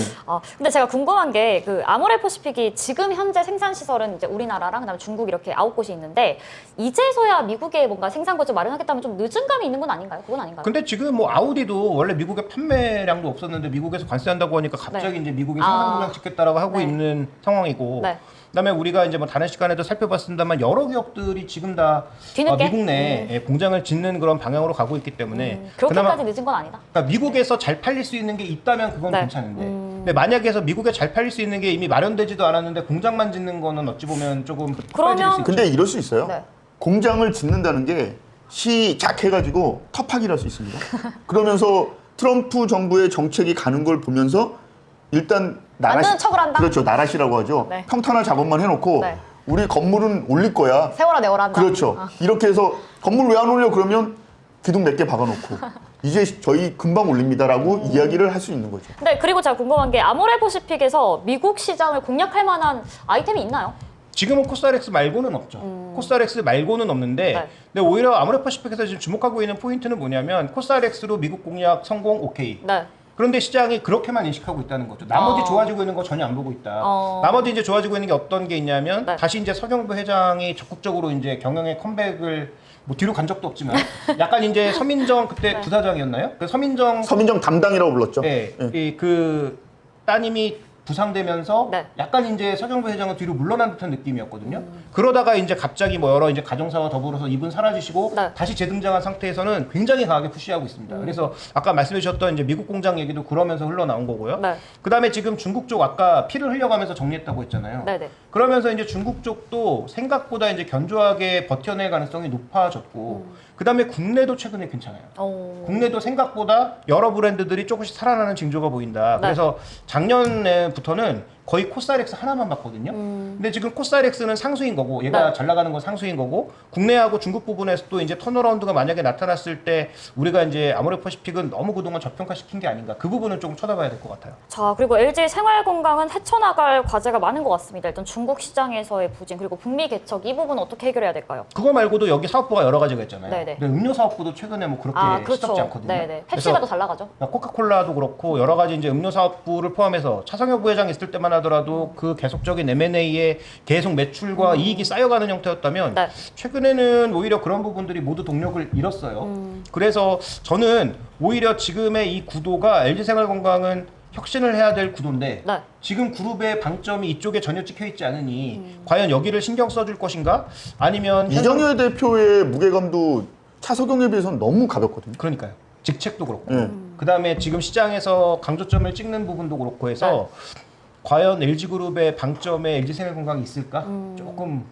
[SPEAKER 2] 근데 제가 궁금한 게 그 아모레퍼시픽이 지금 현재 생산 시설은 이제 우리나라랑 그다음에 중국 이렇게 9곳이 있는데 이제서야 미국에 뭔가 생산 거점 마련하겠다면 좀 늦은 감이 있는 건 아닌가요? 그건 아닌가요?
[SPEAKER 3] 근데 지금 뭐 아우디도 원래 미국에 판매량도 없었는데 미국에서 관세한다고 하니까 갑자기 이제 미국이 생산 물량 짓겠다라고 하고
[SPEAKER 2] 네.
[SPEAKER 3] 있는 상황이고.
[SPEAKER 2] 네.
[SPEAKER 3] 그다음에 우리가 이제 뭐 다른 시간에도 살펴봤습니다만 여러 기업들이 지금 다
[SPEAKER 2] 뒤늦게?
[SPEAKER 3] 미국 내에 공장을 짓는 그런 방향으로 가고 있기 때문에
[SPEAKER 2] 그렇게까지 늦은 건 아니다.
[SPEAKER 3] 그러니까 미국에서 잘 팔릴 수 있는 게 있다면 그건
[SPEAKER 2] 네.
[SPEAKER 3] 괜찮은데 근데 만약에 해서 미국에 잘 팔릴 수 있는 게 이미 마련되지도 않았는데 공장만 짓는 거는 어찌 보면 조금
[SPEAKER 2] 그러면-
[SPEAKER 3] 뻔해질 수 있죠.
[SPEAKER 1] 근데 이럴 수 있어요.
[SPEAKER 2] 네.
[SPEAKER 1] 공장을 짓는다는 게 시작해가지고 터파기를 할 수 있습니다. 그러면서 트럼프 정부의 정책이 가는 걸 보면서 일단
[SPEAKER 2] 만드는 척을 한다?
[SPEAKER 1] 그렇죠. 나라시라고 하죠.
[SPEAKER 2] 네.
[SPEAKER 1] 평탄화 작업만 해놓고
[SPEAKER 2] 네.
[SPEAKER 1] 우리 건물은 올릴 거야.
[SPEAKER 2] 세월아 내월아 한다.
[SPEAKER 1] 그렇죠. 이렇게 해서 건물 왜 안 올려? 그러면 기둥 몇 개 박아놓고 이제 저희 금방 올립니다라고 이야기를 할 수 있는 거죠.
[SPEAKER 2] 네, 그리고 제가 궁금한 게 아모레퍼시픽에서 미국 시장을 공략할 만한 아이템이 있나요?
[SPEAKER 3] 지금은 코스닥스 말고는 없죠. 코스닥스 말고는 없는데
[SPEAKER 2] 네.
[SPEAKER 3] 근데 오히려 아모레퍼시픽에서 지금 주목하고 있는 포인트는 뭐냐면 코스닥스로 미국 공략 성공 오케이.
[SPEAKER 2] 네.
[SPEAKER 3] 그런데 시장이 그렇게만 인식하고 있다는 거죠. 나머지
[SPEAKER 2] 어.
[SPEAKER 3] 좋아지고 있는 거 전혀 안 보고 있다.
[SPEAKER 2] 어.
[SPEAKER 3] 나머지 이제 좋아지고 있는 게 어떤 게 있냐면
[SPEAKER 2] 네.
[SPEAKER 3] 다시 이제 서경부 회장이 적극적으로 이제 경영의 컴백을 뭐 뒤로 간 적도 없지만 약간 이제 서민정 그때
[SPEAKER 2] 네.
[SPEAKER 3] 부사장이었나요? 그 서민정
[SPEAKER 1] 서민정 담당이라고 불렀죠.
[SPEAKER 3] 네,
[SPEAKER 1] 예.
[SPEAKER 3] 그 따님이 부상되면서
[SPEAKER 2] 네.
[SPEAKER 3] 약간 이제 서경부 회장은 뒤로 물러난 듯한 느낌이었거든요. 그러다가 이제 갑자기 뭐 여러 이제 가정사와 더불어서 이분 사라지시고
[SPEAKER 2] 네.
[SPEAKER 3] 다시 재등장한 상태에서는 굉장히 강하게 푸시하고 있습니다. 그래서 아까 말씀해 주셨던 이제 미국 공장 얘기도 그러면서 흘러나온 거고요.
[SPEAKER 2] 네.
[SPEAKER 3] 그다음에 지금 중국 쪽 아까 피를 흘려가면서 정리했다고 했잖아요.
[SPEAKER 2] 네네.
[SPEAKER 3] 그러면서 이제 중국 쪽도 생각보다 이제 견조하게 버텨낼 가능성이 높아졌고 그다음에 국내도 최근에 괜찮아요. 국내도 생각보다 여러 브랜드들이 조금씩 살아나는 징조가 보인다.
[SPEAKER 2] 네.
[SPEAKER 3] 그래서 작년부터는 거의 코스닥스 하나만 봤거든요. 근데 지금 코스닥스는 상수인 거고 얘가
[SPEAKER 2] 네.
[SPEAKER 3] 잘 나가는 건 상수인 거고 국내하고 중국 부분에서 또 이제 턴어라운드가 만약에 나타났을 때 우리가 이제 아모레퍼시픽은 너무 그동안 저평가시킨 게 아닌가 그 부분은 조금 쳐다봐야 될 것 같아요.
[SPEAKER 2] 자, 그리고 LG 생활건강은 헤쳐나갈 과제가 많은 것 같습니다. 일단 중국 시장에서의 부진, 그리고 북미 개척 이 부분 어떻게 해결해야 될까요?
[SPEAKER 3] 그거 말고도 여기 사업부가 여러 가지가 있잖아요.
[SPEAKER 2] 네네.
[SPEAKER 3] 근데 음료 사업부도 최근에 뭐 그렇게 시덥지 않거든요.
[SPEAKER 2] 네네. 펩시가 더 잘 나가죠.
[SPEAKER 3] 코카콜라도 그렇고 여러 가지 이제 음료 사업부를 포함해서 차성혁 부회장이 있을 때만 하더라도 그 계속적인 M&A에 계속 매출과 이익이 쌓여가는 형태였다면
[SPEAKER 2] 네.
[SPEAKER 3] 최근에는 오히려 그런 부분들이 모두 동력을 잃었어요. 그래서 저는 오히려 지금의 이 구도가 LG생활건강은 혁신을 해야 될 구도인데
[SPEAKER 2] 네.
[SPEAKER 3] 지금 그룹의 방점이 이쪽에 전혀 찍혀 있지 않으니 과연 여기를 신경 써줄 것인가? 아니면
[SPEAKER 1] 이정효 대표의 무게감도 차석영에 비해서는 너무 가볍거든요.
[SPEAKER 3] 그러니까요. 직책도 그렇고
[SPEAKER 1] 예.
[SPEAKER 3] 그다음에 지금 시장에서 강조점을 찍는 부분도 그렇고 해서 과연 LG그룹의 방점에 LG생활건강이 있을까? 조금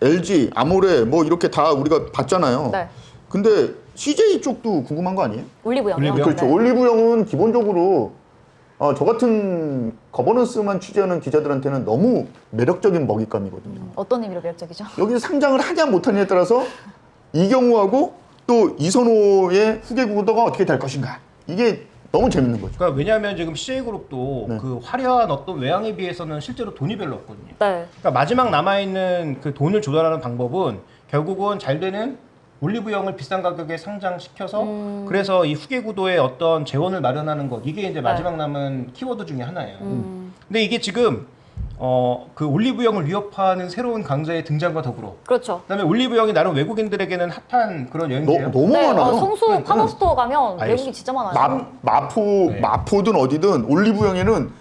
[SPEAKER 1] LG, 아모레 뭐 이렇게 다 우리가 봤잖아요.
[SPEAKER 2] 네.
[SPEAKER 1] 근데 CJ 쪽도 궁금한 거 아니에요?
[SPEAKER 2] 올리브영이요.
[SPEAKER 3] 올리브영?
[SPEAKER 1] 그렇죠.
[SPEAKER 2] 네.
[SPEAKER 1] 올리브영은 기본적으로 저 같은 거버넌스만 취재하는 기자들한테는 너무 매력적인 먹잇감이거든요.
[SPEAKER 2] 어떤 의미로 매력적이죠?
[SPEAKER 1] 여기서 상장을 하냐 못하냐에 따라서 이경우하고 또 이선호의 후계 구도가 어떻게 될 것인가. 이게 너무 재밌는 거죠.
[SPEAKER 3] 그러니까 왜냐하면 지금 CJ그룹도
[SPEAKER 1] 네.
[SPEAKER 3] 그 화려한 어떤 외양에 비해서는 실제로 돈이 별로 없거든요.
[SPEAKER 2] 네.
[SPEAKER 3] 그러니까 마지막 남아있는 그 돈을 조달하는 방법은 결국은 잘 되는 올리브영을 비싼 가격에 상장시켜서 그래서 이 후계 구도에 어떤 재원을 마련하는 것 이게 이제 마지막 남은 키워드 중에 하나예요. 근데 이게 지금 그 올리브영을 위협하는 새로운 강자의 등장과 더불어
[SPEAKER 2] 그렇죠.
[SPEAKER 3] 그다음에 올리브영이 나름 외국인들에게는 핫한 그런 여행지예요.
[SPEAKER 1] 너무
[SPEAKER 2] 네,
[SPEAKER 1] 많아요.
[SPEAKER 2] 성수 파머스토어 가면
[SPEAKER 3] 알겠습니다.
[SPEAKER 2] 외국인 진짜 많아요.
[SPEAKER 1] 마포, 마포든 어디든 올리브영에는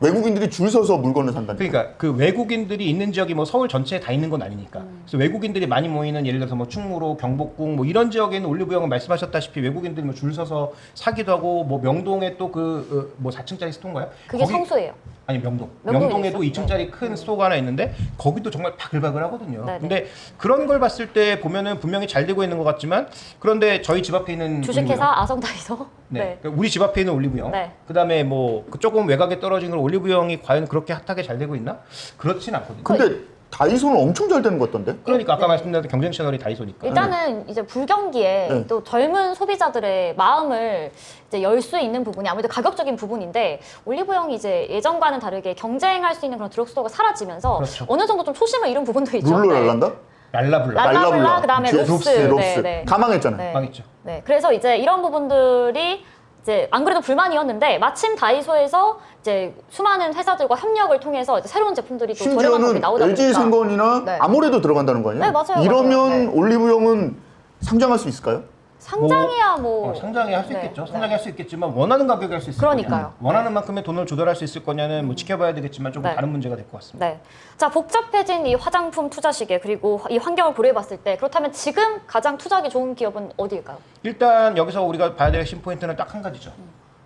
[SPEAKER 1] 외국인들이 줄 서서 물건을 산다니까.
[SPEAKER 3] 그러니까 그 외국인들이 있는 지역이 뭐 서울 전체에 다 있는 건 아니니까. 그래서 외국인들이 많이 모이는 예를 들어서 뭐 충무로, 경복궁 뭐 이런 지역에 있는 올리브영은 말씀하셨다시피 외국인들이 뭐 줄 서서 사기도 하고 뭐 명동에 또 그 뭐 4층짜리 스토어인가요?
[SPEAKER 2] 그게
[SPEAKER 3] 거기-
[SPEAKER 2] 성수예요.
[SPEAKER 3] 아니 명동.
[SPEAKER 2] 명동에
[SPEAKER 3] 명동에도
[SPEAKER 2] 있어?
[SPEAKER 3] 2층짜리 큰 스토어가 하나 있는데 거기도 정말 바글바글 하거든요.
[SPEAKER 2] 네네.
[SPEAKER 3] 근데 그런 걸 봤을 때 보면은 분명히 잘 되고 있는 것 같지만 그런데 저희 집 앞에 있는
[SPEAKER 2] 주식회사
[SPEAKER 3] 올리브영.
[SPEAKER 2] 아성다이소.
[SPEAKER 3] 네. 그러니까 우리 집 앞에 있는 올리브영.
[SPEAKER 2] 네.
[SPEAKER 3] 그다음에 뭐 조금 외곽에 떨어진 걸 올리브영이 과연 그렇게 핫하게 잘 되고 있나? 그렇진 않거든요.
[SPEAKER 1] 근데 다이소는 엄청 잘 되는 것 같던데?
[SPEAKER 3] 그러니까 아까 말씀드린 경쟁 채널이 다이소니까.
[SPEAKER 2] 일단은 이제 불경기에
[SPEAKER 1] 네.
[SPEAKER 2] 또 젊은 소비자들의 마음을 이제 열 수 있는 부분이 아무래도 가격적인 부분인데 올리브영이 이제 예전과는 다르게 경쟁할 수 있는 그런 드럭스토어가 사라지면서
[SPEAKER 3] 그렇죠.
[SPEAKER 2] 어느 정도 좀 초심을 잃은 부분도 있죠. 네.
[SPEAKER 1] 룰루랄란다?
[SPEAKER 3] 랄라블라.
[SPEAKER 2] 랄라블라, 그다음에
[SPEAKER 1] 뒤에
[SPEAKER 2] 롭스.
[SPEAKER 1] 롭스.
[SPEAKER 2] 네, 네.
[SPEAKER 1] 다 망했잖아요.
[SPEAKER 2] 네.
[SPEAKER 3] 망했죠.
[SPEAKER 2] 네, 그래서 이제 이런 부분들이 이제 안 그래도 불만이었는데 마침 다이소에서 이제 수많은 회사들과 협력을 통해서 이제 새로운 제품들이 또 저렴한 가격에
[SPEAKER 1] 심지어는
[SPEAKER 2] 나오다 보니까
[SPEAKER 1] LG생건이나
[SPEAKER 2] 네.
[SPEAKER 1] 아모레도 들어간다는 거 아니에요?
[SPEAKER 2] 네, 맞아요,
[SPEAKER 1] 이러면
[SPEAKER 2] 맞아요. 네.
[SPEAKER 1] 올리브영은 상장할 수 있을까요?
[SPEAKER 2] 상장이야 뭐
[SPEAKER 3] 상장이 할 수
[SPEAKER 2] 네,
[SPEAKER 3] 있겠죠.
[SPEAKER 2] 네.
[SPEAKER 3] 상장이 할 수 있겠지만 원하는 가격에 할 수 있을
[SPEAKER 2] 그러니까요.
[SPEAKER 3] 거냐. 원하는 만큼의 돈을 조달할 수 있을 거냐는 뭐 지켜봐야 되겠지만 조금
[SPEAKER 2] 네.
[SPEAKER 3] 다른 문제가 될 것 같습니다.
[SPEAKER 2] 네. 자, 복잡해진 이 화장품 투자 시계 그리고 이 환경을 고려해 봤을 때 그렇다면 지금 가장 투자하기 좋은 기업은 어디일까요?
[SPEAKER 3] 일단 여기서 우리가 봐야 될 핵심 포인트는 딱 한 가지죠.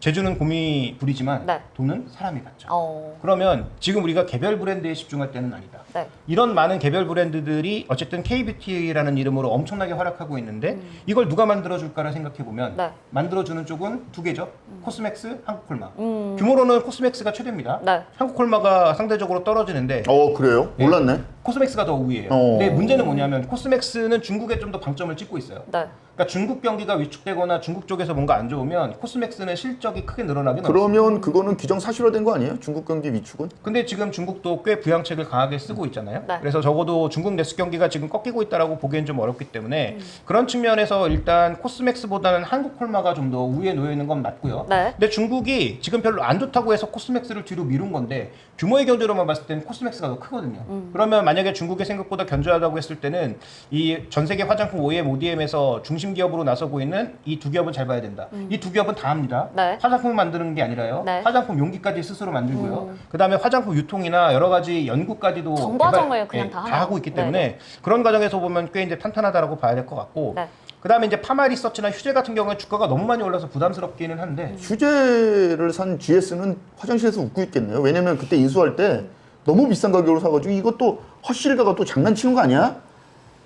[SPEAKER 3] 제주는 곰이 부리지만
[SPEAKER 2] 네.
[SPEAKER 3] 돈은 사람이 받죠.
[SPEAKER 2] 어.
[SPEAKER 3] 그러면 지금 우리가 개별 브랜드에 집중할 때는 아니다.
[SPEAKER 2] 네.
[SPEAKER 3] 이런 많은 개별 브랜드들이 어쨌든 K뷰티라는 이름으로 엄청나게 활약하고 있는데 이걸 누가 만들어줄까를 생각해보면
[SPEAKER 2] 네.
[SPEAKER 3] 만들어주는 쪽은 두 개죠. 코스맥스, 한국콜마. 규모로는 코스맥스가 최대입니다.
[SPEAKER 2] 네.
[SPEAKER 3] 한국콜마가 상대적으로 떨어지는데
[SPEAKER 1] 그래요? 몰랐네.
[SPEAKER 3] 코스맥스가 더 우위예요. 근데 문제는 뭐냐면 코스맥스는 중국에 좀 더 방점을 찍고 있어요.
[SPEAKER 2] 네.
[SPEAKER 3] 그러니까 중국 경기가 위축되거나 중국 쪽에서 뭔가 안 좋으면 코스맥스는 실적이 크게 늘어나긴 없어요.
[SPEAKER 1] 그러면 그거는 기정사실화된 거 아니에요? 중국 경기 위축은?
[SPEAKER 3] 근데 지금 중국도 꽤 부양책을 강하게 쓰고 있잖아요.
[SPEAKER 2] 네.
[SPEAKER 3] 그래서 적어도 중국 내수 경기가 지금 꺾이고 있다라고 보기엔 좀 어렵기 때문에 그런 측면에서 일단 코스맥스보다는 한국콜마가 좀 더 우위에 놓여 있는 건 맞고요.
[SPEAKER 2] 네.
[SPEAKER 3] 근데 중국이 지금 별로 안 좋다고 해서 코스맥스를 뒤로 미룬 건데 규모의 경제로만 봤을 때는 코스맥스가 더 크거든요. 그러면 만약에 중국이 생각보다 견조하다고 했을 때는 이 전 세계 화장품 OEM, ODM에서 중심 기업으로 나서고 있는 이 두 기업은 잘 봐야 된다. 이 두 기업은 다 합니다.
[SPEAKER 2] 네.
[SPEAKER 3] 화장품을 만드는 게 아니라요.
[SPEAKER 2] 네.
[SPEAKER 3] 화장품 용기까지 스스로 만들고요. 그다음에 화장품 유통이나 여러 가지 연구까지도
[SPEAKER 2] 정과정을 그냥 다
[SPEAKER 3] 다
[SPEAKER 2] 하네요.
[SPEAKER 3] 하고 있기 때문에
[SPEAKER 2] 네네.
[SPEAKER 3] 그런 과정에서 보면 꽤 이제 탄탄하다라고 봐야 될 것 같고.
[SPEAKER 2] 네.
[SPEAKER 3] 그다음에 이제 파마 리서치나 휴재 같은 경우에 주가가 너무 많이 올라서 부담스럽기는 한데
[SPEAKER 1] 휴재를 산 GS는 화장실에서 웃고 있겠네요. 왜냐면 그때 인수할 때 너무 비싼 가격으로 사가지고 이것도 허실다가 또 장난치는 거 아니야?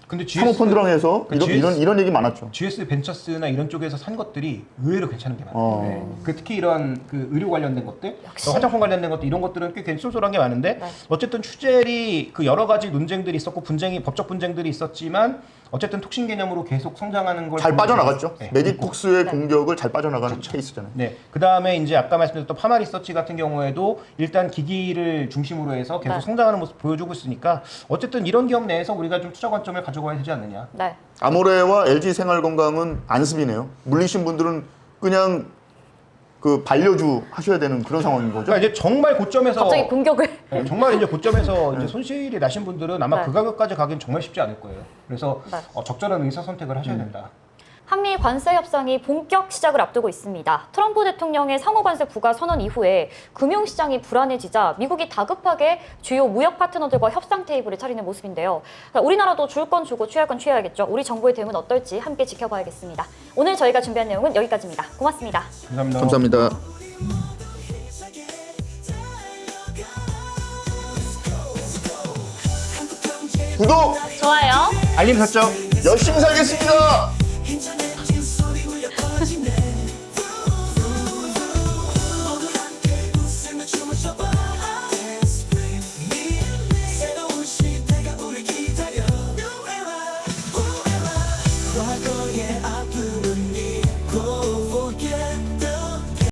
[SPEAKER 3] 근데
[SPEAKER 1] 사모펀드랑 해서
[SPEAKER 3] 그
[SPEAKER 1] 이런 얘기 많았죠.
[SPEAKER 3] GS 벤처스나 이런 쪽에서 산 것들이 의외로 괜찮은 게 많아요.
[SPEAKER 1] 어.
[SPEAKER 3] 네. 그 특히 이런 그 의료 관련된 것들, 화장품 관련된 것들 이런 것들은 꽤 쏠쏠한 게 많은데
[SPEAKER 2] 네.
[SPEAKER 3] 어쨌든 휴젤이 그 여러 가지 논쟁들이 있었고 법적 분쟁들이 있었지만 어쨌든 톡신 개념으로 계속 성장하는 걸
[SPEAKER 1] 잘
[SPEAKER 3] 보면
[SPEAKER 1] 빠져나갔죠.
[SPEAKER 3] 네.
[SPEAKER 1] 메디톡스의
[SPEAKER 2] 네.
[SPEAKER 1] 공격을 잘 빠져나가는 케이스잖아요.
[SPEAKER 3] 네. 그 다음에 이제 아까 말씀드렸던 파마 리서치 같은 경우에도 일단 기기를 중심으로 해서 계속
[SPEAKER 2] 네.
[SPEAKER 3] 성장하는 모습 보여주고 있으니까 어쨌든 이런 기업 내에서 우리가 좀 투자 관점을 가져가야 되지 않느냐.
[SPEAKER 2] 네.
[SPEAKER 1] 아모레와 LG 생활건강은 안습이네요. 물리신 분들은 그냥 그 반려주 하셔야 되는 그런 상황인 거죠.
[SPEAKER 3] 그러니까 이제 정말 고점에서
[SPEAKER 2] 갑자기 공격을
[SPEAKER 3] 네, 정말 이제 고점에서 이제 손실이 나신 분들은 아마
[SPEAKER 2] 네.
[SPEAKER 3] 그 가격까지 가긴 정말 쉽지 않을 거예요. 그래서
[SPEAKER 2] 네.
[SPEAKER 3] 적절한 의사 선택을 하셔야 된다.
[SPEAKER 2] 한미 관세 협상이 본격 시작을 앞두고 있습니다. 트럼프 대통령의 상호 관세 부과 선언 이후에 금융시장이 불안해지자 미국이 다급하게 주요 무역 파트너들과 협상 테이블을 차리는 모습인데요. 우리나라도 줄 건 주고 취할 건 취해야겠죠. 우리 정부의 대응은 어떨지 함께 지켜봐야겠습니다. 오늘 저희가 준비한 내용은 여기까지입니다. 고맙습니다.
[SPEAKER 3] 감사합니다.
[SPEAKER 1] 감사합니다. 구독
[SPEAKER 2] 좋아요.
[SPEAKER 3] 알림 설정.
[SPEAKER 1] 열심히 살겠습니다.
[SPEAKER 4] 너의 아픔